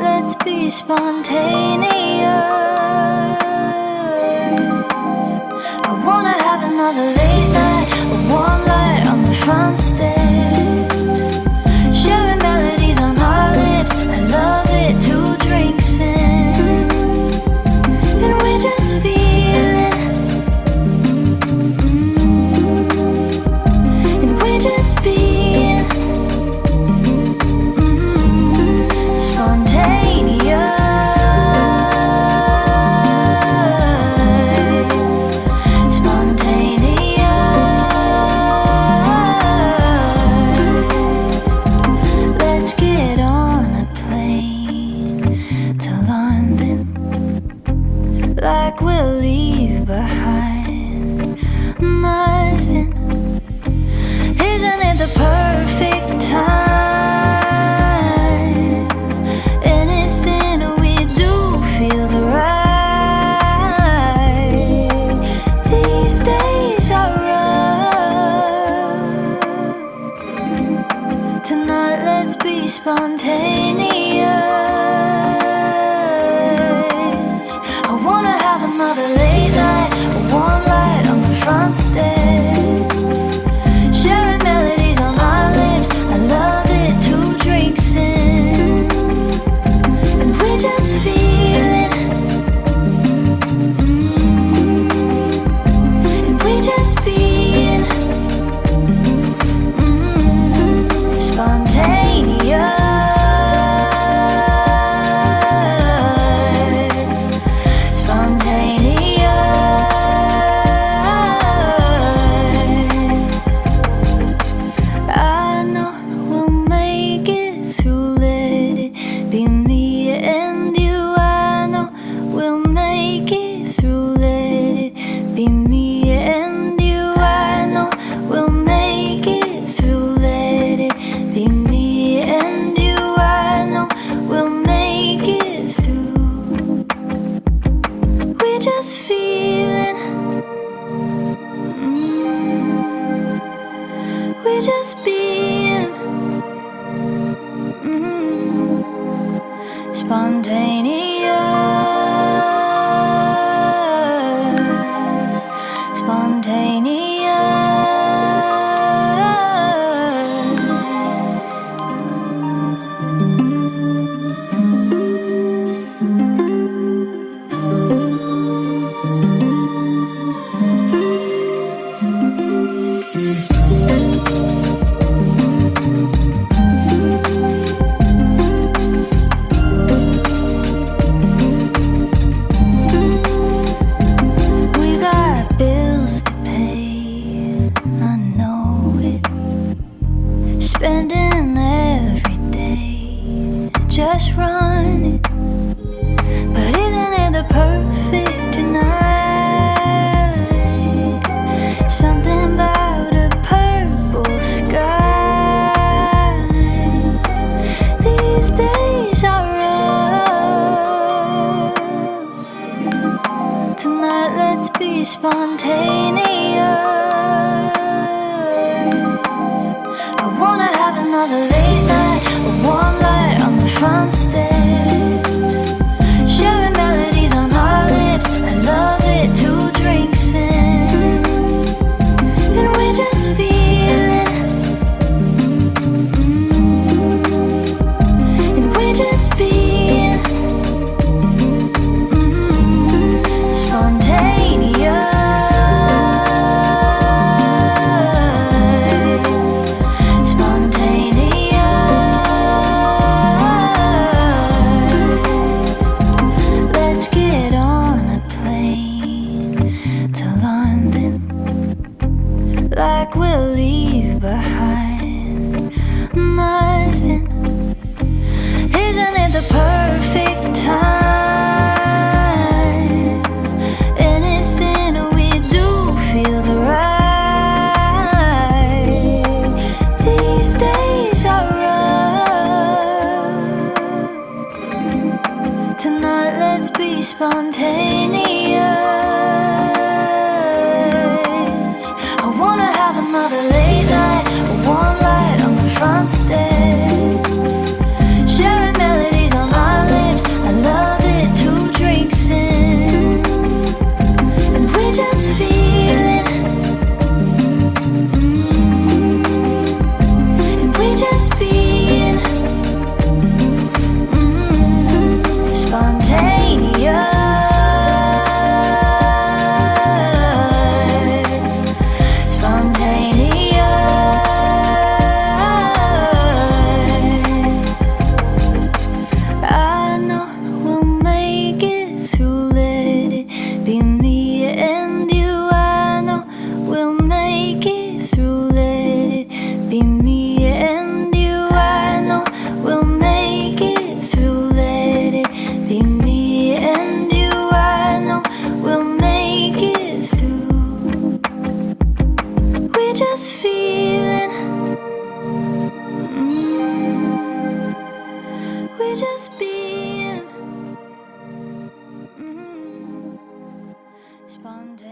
Tonight let's be spontaneous. I wanna have another late night, a warm light on the front steps, sharing melodies on our lips. I love it, 2 drinks in, and we're just feeling, and we're just being spontaneous. Like we'll leave behind nothing. Isn't it the perfect time? Anything we do feels right. These days are rough. Tonight let's be spontaneous. Another late night, a warm light on the front steps, sharing melodies on our lips. I love it, 2 drinks in, and we're just feeling, and we're just being spontaneous. Just feeling, we're just being spontaneous, spontaneous. Spending every day just running, but isn't it the perfect night? Something about a purple sky. These days are rough. Tonight let's be spontaneous. Another late night, a warm light on the front steps, sharing melodies on our lips. I love it, 2 drinks in, and we're just feeling, and we're just being spontaneous. Like we'll leave behind nothing. Isn't it the perfect time? Anything we do feels right. These days are rough. Tonight let's be spontaneous. I wanna have another late night, a warm light on the front steps, sharing melodies on our lips. spontaneous.